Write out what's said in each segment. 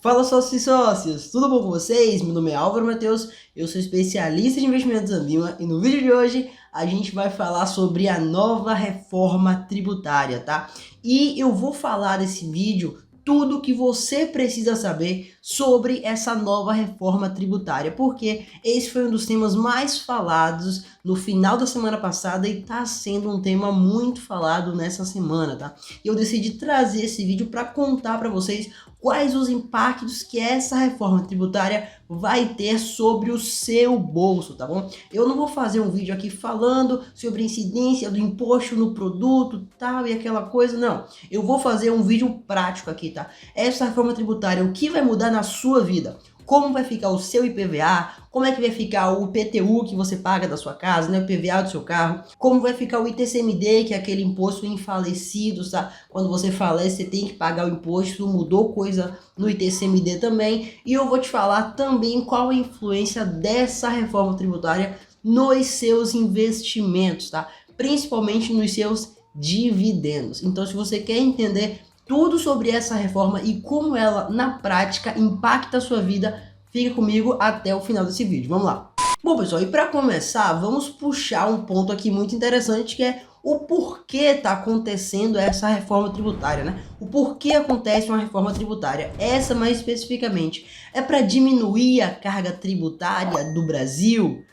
Fala sócios e sócias, tudo bom com vocês? Meu nome é Álvaro Matheus, eu sou especialista de investimentos Ambima e no vídeo de hoje a gente vai falar sobre a nova reforma tributária, tá? E eu vou falar nesse vídeo tudo o que você precisa saber sobre essa nova reforma tributária, porque esse foi um dos temas mais falados no final da semana passada e está sendo um tema muito falado nessa semana, tá? E eu decidi trazer esse vídeo para contar para vocês quais os impactos que essa reforma tributária vai ter sobre o seu bolso, tá bom? Eu não vou fazer um vídeo aqui falando sobre a incidência do imposto no produto, tal e aquela coisa, não. Eu vou fazer um vídeo prático aqui, tá? Essa reforma tributária, o que vai mudar na sua vida? Como vai ficar o seu IPVA, como é que vai ficar o IPTU que você paga da sua casa, né, o IPVA do seu carro, como vai ficar o ITCMD, que é aquele imposto em falecidos, tá? Quando você falece, você tem que pagar o imposto, mudou coisa no ITCMD também, e eu vou te falar também qual a influência dessa reforma tributária nos seus investimentos, tá? Principalmente nos seus dividendos. Então, se você quer entender tudo sobre essa reforma e como ela, na prática, impacta a sua vida, fica comigo até o final desse vídeo. Vamos lá. Bom, pessoal, e para começar, vamos puxar um ponto aqui muito interessante, que é o porquê está acontecendo essa reforma tributária, né? O porquê acontece uma reforma tributária. Essa, mais especificamente, é para diminuir a carga tributária do Brasil?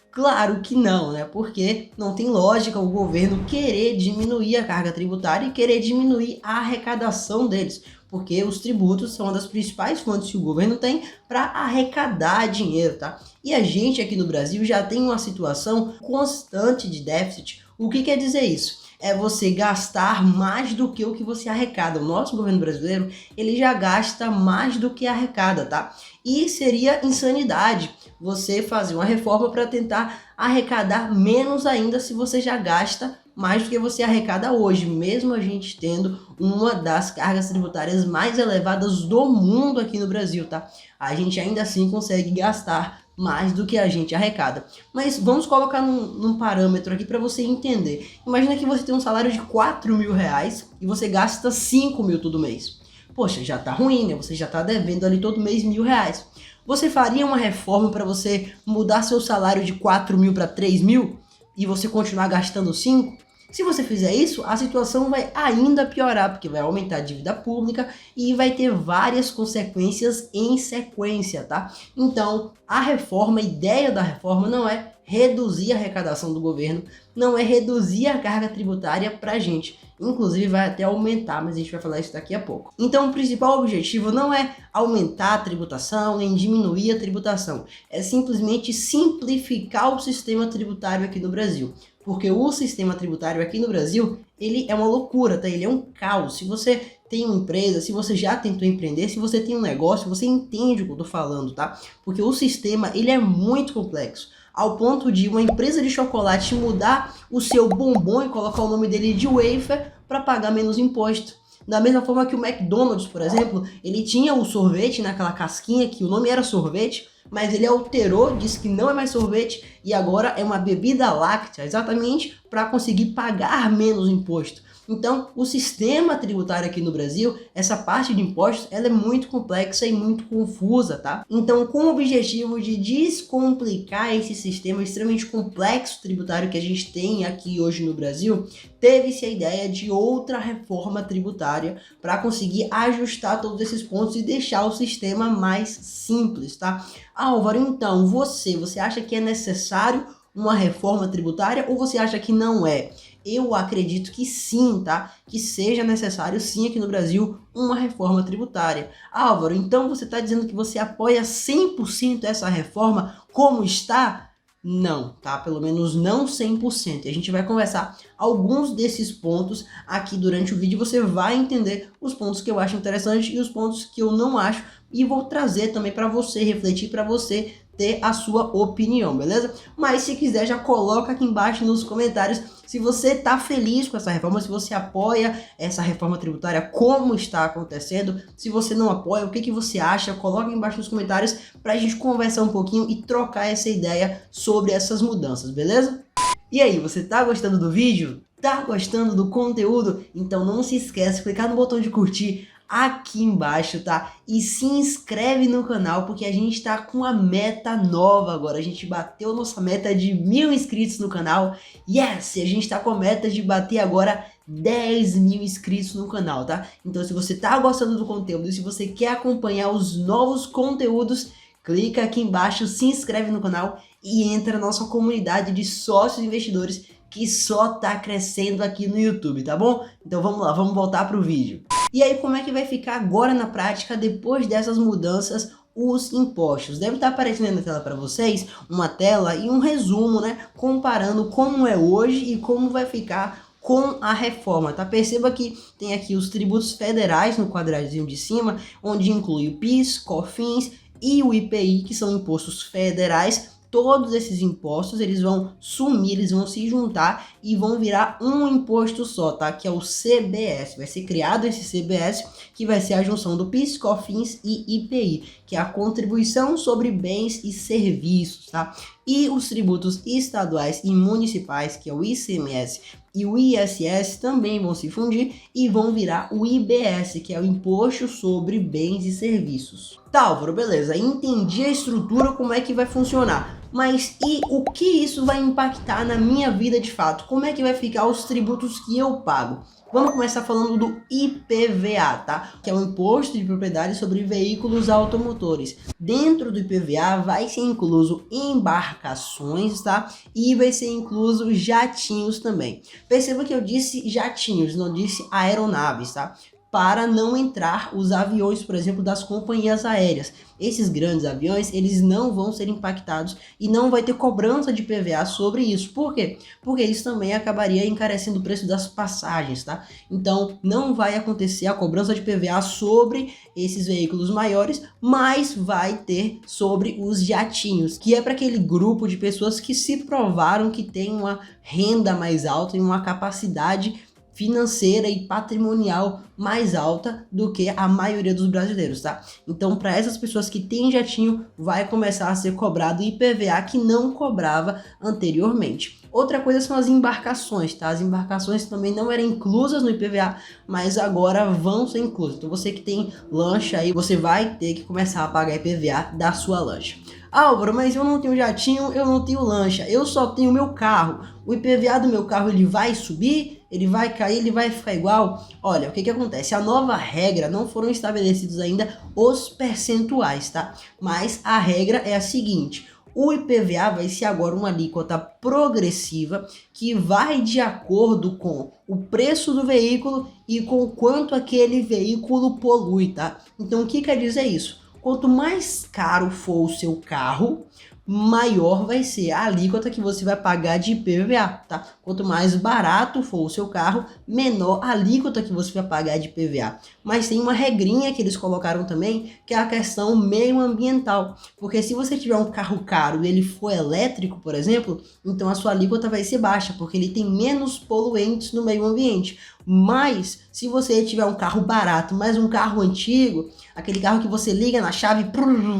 Claro que não, né? Porque não tem lógica o governo querer diminuir a carga tributária e querer diminuir a arrecadação deles, porque os tributos são uma das principais fontes que o governo tem para arrecadar dinheiro, tá? E a gente aqui no Brasil já tem uma situação constante de déficit. O que quer dizer isso? É você gastar mais do que o que você arrecada. O nosso governo brasileiro, ele já gasta mais do que arrecada, tá? E seria insanidade você fazer uma reforma para tentar arrecadar menos ainda se você já gasta mais do que você arrecada hoje, mesmo a gente tendo uma das cargas tributárias mais elevadas do mundo aqui no Brasil, tá? A gente ainda assim consegue gastar mais do que a gente arrecada. Mas vamos colocar num parâmetro aqui para você entender. Imagina que você tem um salário de 4 mil reais e você gasta 5 mil todo mês. Poxa, já tá ruim, né? Você já tá devendo ali todo mês R$ 1.000. Você faria uma reforma para você mudar seu salário de 4 mil para 3 mil e você continuar gastando 5? Se você fizer isso, a situação vai ainda piorar, porque vai aumentar a dívida pública e vai ter várias consequências em sequência, tá? Então, a reforma, a ideia da reforma não é reduzir a arrecadação do governo, não é reduzir a carga tributária pra gente. Inclusive vai até aumentar, mas a gente vai falar isso daqui a pouco. Então o principal objetivo não é aumentar a tributação, nem diminuir a tributação. É simplesmente simplificar o sistema tributário aqui no Brasil. Porque o sistema tributário aqui no Brasil, ele é uma loucura, tá? Ele é um caos. Se você tem uma empresa, se você já tentou empreender, se você tem um negócio, você entende o que eu tô falando, tá? Porque o sistema, ele é muito complexo, ao ponto de uma empresa de chocolate mudar o seu bombom e colocar o nome dele de wafer para pagar menos imposto. Da mesma forma que o McDonald's, por exemplo, ele tinha o sorvete naquela casquinha que o nome era sorvete, mas ele alterou, disse que não é mais sorvete e agora é uma bebida láctea, exatamente para conseguir pagar menos imposto. Então, o sistema tributário aqui no Brasil, essa parte de impostos, ela é muito complexa e muito confusa, tá? Então, com o objetivo de descomplicar esse sistema extremamente complexo tributário que a gente tem aqui hoje no Brasil, teve-se a ideia de outra reforma tributária para conseguir ajustar todos esses pontos e deixar o sistema mais simples, tá? Álvaro, então, você acha que é necessário uma reforma tributária ou você acha que não é? Eu acredito que sim, tá? Que seja necessário sim aqui no Brasil uma reforma tributária. Álvaro, então você está dizendo que você apoia 100% essa reforma como está? Não, tá? Pelo menos não 100%. E a gente vai conversar alguns desses pontos aqui durante o vídeo. Você vai entender os pontos que eu acho interessantes e os pontos que eu não acho. E vou trazer também para você refletir, para você ter a sua opinião, beleza? Mas se quiser, já coloca aqui embaixo nos comentários se você está feliz com essa reforma, se você apoia essa reforma tributária, como está acontecendo. Se você não apoia, o que você acha? Coloca aqui embaixo nos comentários para a gente conversar um pouquinho e trocar essa ideia sobre essas mudanças, beleza? E aí, você tá gostando do vídeo? Tá gostando do conteúdo? Então não se esquece de clicar no botão de curtir, aqui embaixo, tá? E se inscreve no canal, porque a gente tá com uma meta nova agora. A gente bateu nossa meta de 1000 inscritos no canal. Yes! E a gente tá com a meta de bater agora 10.000 inscritos no canal, tá? Então se você tá gostando do conteúdo e se você quer acompanhar os novos conteúdos, clica aqui embaixo, se inscreve no canal e entra na nossa comunidade de sócios investidores que só tá crescendo aqui no YouTube, tá bom? Então vamos lá, vamos voltar pro vídeo. E aí, como é que vai ficar agora na prática, depois dessas mudanças, os impostos? Deve estar aparecendo na tela para vocês uma tela e um resumo, né? Comparando como é hoje e como vai ficar com a reforma, tá? Perceba que tem aqui os tributos federais no quadradinho de cima, onde inclui o PIS, COFINS e o IPI, que são impostos federais. Todos esses impostos, eles vão sumir, eles vão se juntar e vão virar um imposto só, tá? Que é o CBS. Vai ser criado esse CBS, que vai ser a junção do PIS, COFINS e IPI, que é a contribuição sobre bens e serviços, tá? E os tributos estaduais e municipais, que é o ICMS e o ISS, também vão se fundir e vão virar o IBS, que é o Imposto sobre Bens e Serviços. Tá, Álvaro, beleza, entendi a estrutura, como é que vai funcionar. Mas e o que isso vai impactar na minha vida de fato? Como é que vai ficar os tributos que eu pago? Vamos começar falando do IPVA, tá? Que é o Imposto de Propriedade sobre Veículos Automotores. Dentro do IPVA vai ser incluso embarcações, tá? E vai ser incluso jatinhos também. Perceba que eu disse jatinhos, não disse aeronaves, tá? Para não entrar os aviões, por exemplo, das companhias aéreas. Esses grandes aviões, eles não vão ser impactados e não vai ter cobrança de PVA sobre isso. Por quê? Porque isso também acabaria encarecendo o preço das passagens, tá? Então, não vai acontecer a cobrança de PVA sobre esses veículos maiores, mas vai ter sobre os jatinhos, que é para aquele grupo de pessoas que se provaram que tem uma renda mais alta e uma capacidade financeira e patrimonial mais alta do que a maioria dos brasileiros, tá? Então, para essas pessoas que têm jatinho, vai começar a ser cobrado IPVA que não cobrava anteriormente. Outra coisa são as embarcações, tá? As embarcações também não eram inclusas no IPVA, mas agora vão ser inclusas. Então, você que tem lancha aí, você vai ter que começar a pagar IPVA da sua lancha. Álvaro, mas eu não tenho jatinho, eu não tenho lancha, eu só tenho meu carro. O IPVA do meu carro, ele vai subir? Ele vai cair? Ele vai ficar igual? Olha, o que acontece? A nova regra, não foram estabelecidos ainda os percentuais, tá? Mas a regra é a seguinte: o IPVA vai ser agora uma alíquota progressiva que vai de acordo com o preço do veículo e com o quanto aquele veículo polui, tá? Então, o que quer dizer isso? Quanto mais caro for o seu carro, maior vai ser a alíquota que você vai pagar de IPVA, tá? Quanto mais barato for o seu carro, menor a alíquota que você vai pagar de IPVA. Mas tem uma regrinha que eles colocaram também, que é a questão meioambiental. Porque se você tiver um carro caro e ele for elétrico, por exemplo, então a sua alíquota vai ser baixa, porque ele tem menos poluentes no meio ambiente. Mas, se você tiver um carro barato, mas um carro antigo, aquele carro que você liga na chave,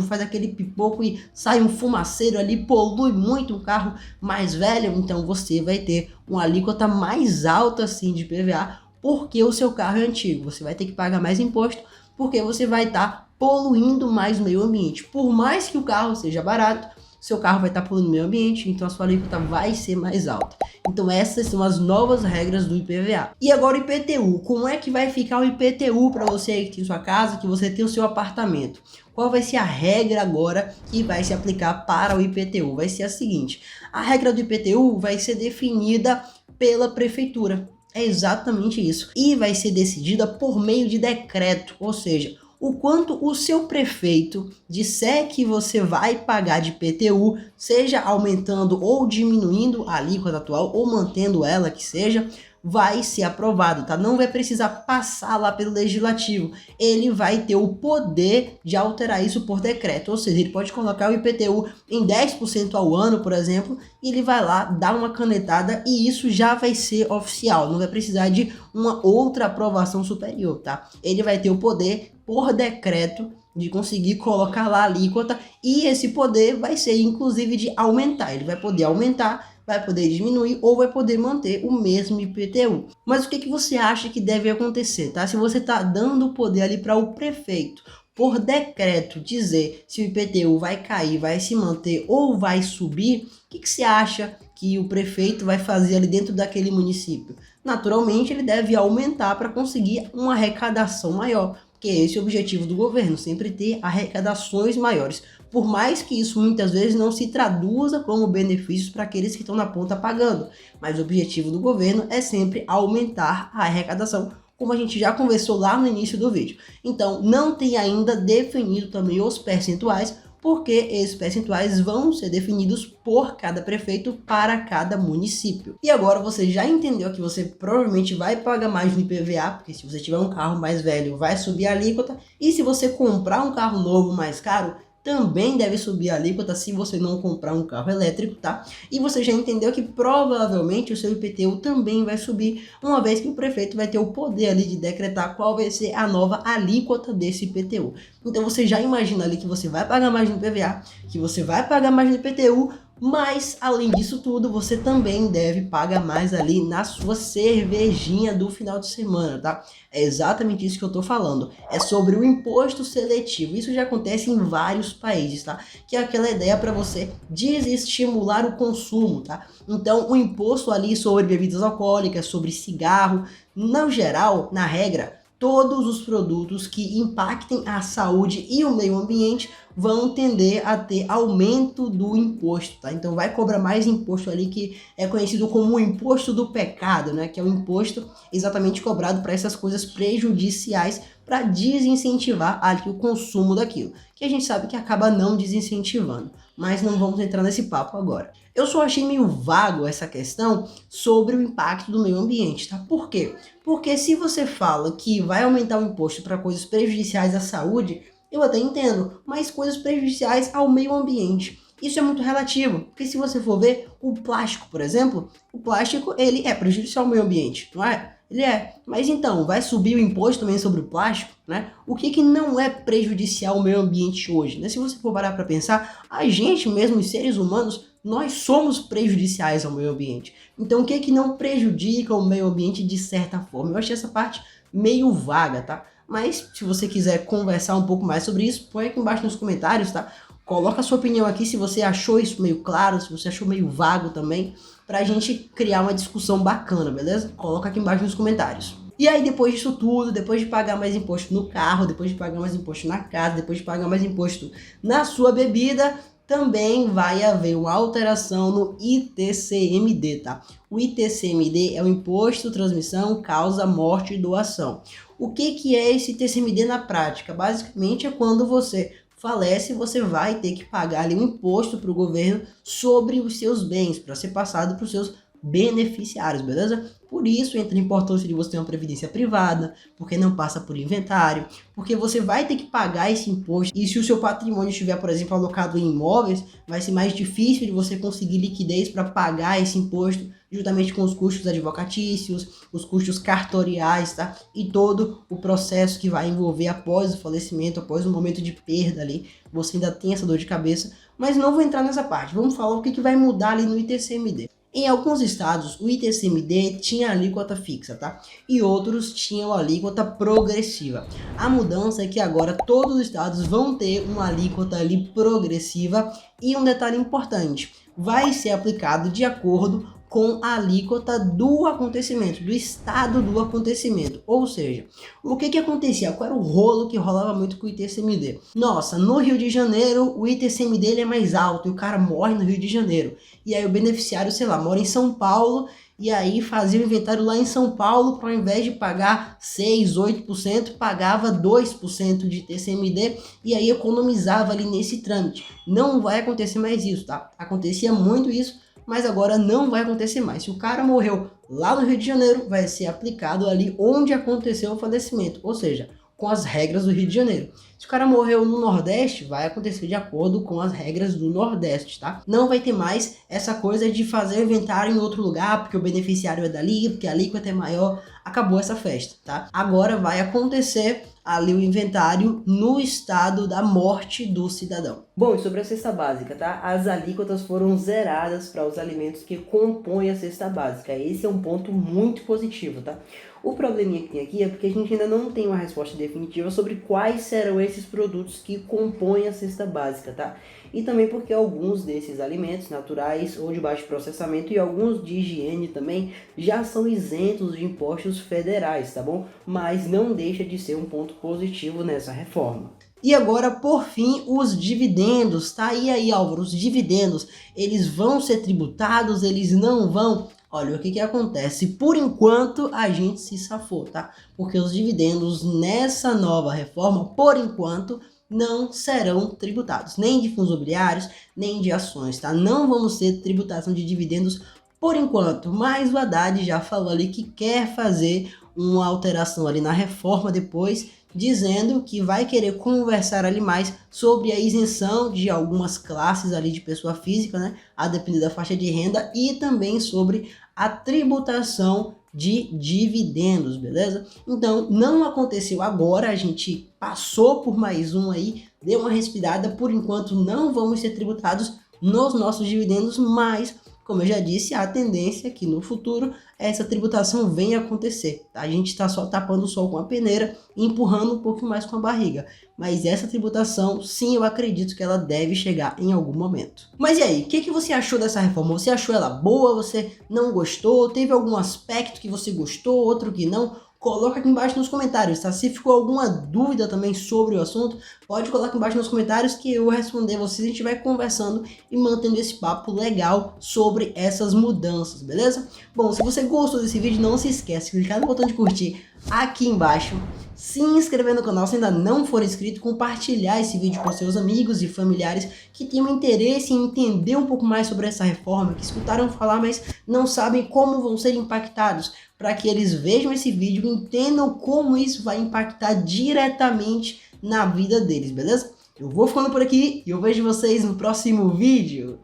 faz aquele pipoco e sai um fumaceiro ali, polui muito, um carro mais velho, então você vai ter uma alíquota mais alta assim de PVA, porque o seu carro é antigo. Você vai ter que pagar mais imposto, porque você vai estar poluindo mais o meio ambiente. Por mais que o carro seja barato, seu carro vai estar poluindo o meio ambiente, então a sua alíquota vai ser mais alta. Então essas são as novas regras do IPVA. E agora o IPTU. Como é que vai ficar o IPTU para você que tem sua casa, que você tem o seu apartamento? Qual vai ser a regra agora que vai se aplicar para o IPTU? Vai ser a seguinte: a regra do IPTU vai ser definida pela prefeitura. É exatamente isso. E vai ser decidida por meio de decreto, ou seja, o quanto o seu prefeito disser que você vai pagar de IPTU, seja aumentando ou diminuindo a alíquota atual ou mantendo ela, que seja, vai ser aprovado, tá? Não vai precisar passar lá pelo legislativo. Ele vai ter o poder de alterar isso por decreto, ou seja, ele pode colocar o IPTU em 10% ao ano, por exemplo, e ele vai lá dar uma canetada e isso já vai ser oficial, não vai precisar de uma outra aprovação superior, tá? Ele vai ter o poder por decreto de conseguir colocar lá a alíquota, e esse poder vai ser inclusive de aumentar. Ele vai poder aumentar vai poder diminuir ou vai poder manter o mesmo IPTU. Mas o que você acha que deve acontecer, tá? Se você está dando o poder ali para o prefeito, por decreto, dizer se o IPTU vai cair, vai se manter ou vai subir, o que você acha que o prefeito vai fazer ali dentro daquele município? Naturalmente, ele deve aumentar para conseguir uma arrecadação maior, porque esse é o objetivo do governo, sempre ter arrecadações maiores. Por mais que isso muitas vezes não se traduza como benefícios para aqueles que estão na ponta pagando, mas o objetivo do governo é sempre aumentar a arrecadação, como a gente já conversou lá no início do vídeo. Então, não tem ainda definido também os percentuais, porque esses percentuais vão ser definidos por cada prefeito para cada município. E agora você já entendeu que você provavelmente vai pagar mais no IPVA, porque se você tiver um carro mais velho, vai subir a alíquota, e se você comprar um carro novo mais caro, também deve subir a alíquota se você não comprar um carro elétrico, tá? E você já entendeu que provavelmente o seu IPTU também vai subir, uma vez que o prefeito vai ter o poder ali de decretar qual vai ser a nova alíquota desse IPTU. Então você já imagina ali que você vai pagar mais no IPVA, que você vai pagar mais no IPTU, mas além disso tudo, você também deve pagar mais ali na sua cervejinha do final de semana, tá? É exatamente isso que eu tô falando. É sobre o imposto seletivo. Isso já acontece em vários países, tá? Que é aquela ideia para você desestimular o consumo, tá? Então, o imposto ali sobre bebidas alcoólicas, sobre cigarro, no geral, na regra, todos os produtos que impactem a saúde e o meio ambiente vão tender a ter aumento do imposto, tá? Então vai cobrar mais imposto ali, que é conhecido como o imposto do pecado, né? Que é o imposto exatamente cobrado para essas coisas prejudiciais, para desincentivar ali o consumo daquilo, que a gente sabe que acaba não desincentivando, mas não vamos entrar nesse papo agora. Eu só achei meio vago essa questão sobre o impacto do meio ambiente, tá? Por quê? Porque se você fala que vai aumentar o imposto para coisas prejudiciais à saúde, eu até entendo, mas coisas prejudiciais ao meio ambiente, isso é muito relativo, porque se você for ver o plástico, por exemplo, o plástico ele é prejudicial ao meio ambiente, não é? Ele é, mas então, vai subir o imposto também sobre o plástico, né? O que não é prejudicial ao meio ambiente hoje, né? Se você for parar para pensar, a gente mesmo, os seres humanos, nós somos prejudiciais ao meio ambiente. Então, o que não prejudica o meio ambiente de certa forma? Eu achei essa parte meio vaga, tá? Mas, se você quiser conversar um pouco mais sobre isso, põe aqui embaixo nos comentários, tá? Coloca a sua opinião aqui se você achou isso meio claro, se você achou meio vago também, pra gente criar uma discussão bacana, beleza? Coloca aqui embaixo nos comentários. E aí depois disso tudo, depois de pagar mais imposto no carro, depois de pagar mais imposto na casa, depois de pagar mais imposto na sua bebida, também vai haver uma alteração no ITCMD, tá? O ITCMD é o Imposto, Transmissão, Causa, Morte e Doação. O que é esse ITCMD na prática? Basicamente é quando você falece, você vai ter que pagar ali um imposto para o governo sobre os seus bens, para ser passado para os seus beneficiários, beleza? Por isso entra a importância de você ter uma previdência privada, porque não passa por inventário, porque você vai ter que pagar esse imposto, e se o seu patrimônio estiver, por exemplo, alocado em imóveis, vai ser mais difícil de você conseguir liquidez para pagar esse imposto, juntamente com os custos advocatícios, os custos cartoriais, tá? E todo o processo que vai envolver após o falecimento, após o momento de perda ali, você ainda tem essa dor de cabeça, mas não vou entrar nessa parte, vamos falar o que vai mudar ali no ITCMD. Em alguns estados, o ITCMD tinha alíquota fixa, tá? E outros tinham alíquota progressiva. A mudança é que agora todos os estados vão ter uma alíquota ali progressiva, e um detalhe importante, vai ser aplicado de acordo com a alíquota do acontecimento, do estado do acontecimento. Ou seja, o que acontecia? Qual era o rolo que rolava muito com o ITCMD? Nossa, no Rio de Janeiro o ITCMD ele é mais alto e o cara morre no Rio de Janeiro. E aí o beneficiário, sei lá, mora em São Paulo e aí fazia o inventário lá em São Paulo, para ao invés de pagar 6, 8%, pagava 2% de ITCMD e aí economizava ali nesse trâmite. Não vai acontecer mais isso, tá? Acontecia muito isso, mas agora não vai acontecer mais. Se o cara morreu lá no Rio de Janeiro, vai ser aplicado ali onde aconteceu o falecimento, ou seja, com as regras do Rio de Janeiro. Se o cara morreu no Nordeste, vai acontecer de acordo com as regras do Nordeste, tá? Não vai ter mais essa coisa de fazer o inventário em outro lugar, porque o beneficiário é dali, porque a alíquota é maior. Acabou essa festa, tá? Agora vai acontecer ali o inventário no estado da morte do cidadão. Bom, e sobre a cesta básica, tá? As alíquotas foram zeradas para os alimentos que compõem a cesta básica. Esse é um ponto muito positivo, tá? O probleminha que tem aqui é porque a gente ainda não tem uma resposta definitiva sobre quais serão esses produtos que compõem a cesta básica, tá? E também porque alguns desses alimentos naturais ou de baixo processamento e alguns de higiene também já são isentos de impostos federais, tá bom? Mas não deixa de ser um ponto positivo nessa reforma. E agora, por fim, os dividendos, tá? E aí, Álvaro, os dividendos, eles vão ser tributados, eles não vão? Olha, o que acontece? Por enquanto, a gente se safou, tá? Porque os dividendos nessa nova reforma, por enquanto, não serão tributados, nem de fundos imobiliários, nem de ações, tá? Não vamos ter tributação de dividendos por enquanto, mas o Haddad já falou ali que quer fazer uma alteração ali na reforma depois, dizendo que vai querer conversar ali mais sobre a isenção de algumas classes ali de pessoa física, né, a depender da faixa de renda, e também sobre a tributação de dividendos, beleza? Então, não aconteceu agora, a gente passou por mais um aí, deu uma respirada, por enquanto não vamos ser tributados nos nossos dividendos, mas, como eu já disse, a tendência é que no futuro essa tributação venha acontecer. A gente está só tapando o sol com a peneira e empurrando um pouco mais com a barriga. Mas essa tributação, sim, eu acredito que ela deve chegar em algum momento. Mas e aí, o que você achou dessa reforma? Você achou ela boa? Você não gostou? Teve algum aspecto que você gostou, outro que não? Coloca aqui embaixo nos comentários, tá? Se ficou alguma dúvida também sobre o assunto, pode colocar aqui embaixo nos comentários que eu vou responder vocês. A gente vai conversando e mantendo esse papo legal sobre essas mudanças, beleza? Bom, se você gostou desse vídeo, não se esquece de clicar no botão de curtir aqui embaixo, se inscrever no canal se ainda não for inscrito, compartilhar esse vídeo com seus amigos e familiares que tenham interesse em entender um pouco mais sobre essa reforma, que escutaram falar, mas não sabem como vão ser impactados, para que eles vejam esse vídeo e entendam como isso vai impactar diretamente na vida deles, beleza? Eu vou ficando por aqui e eu vejo vocês no próximo vídeo.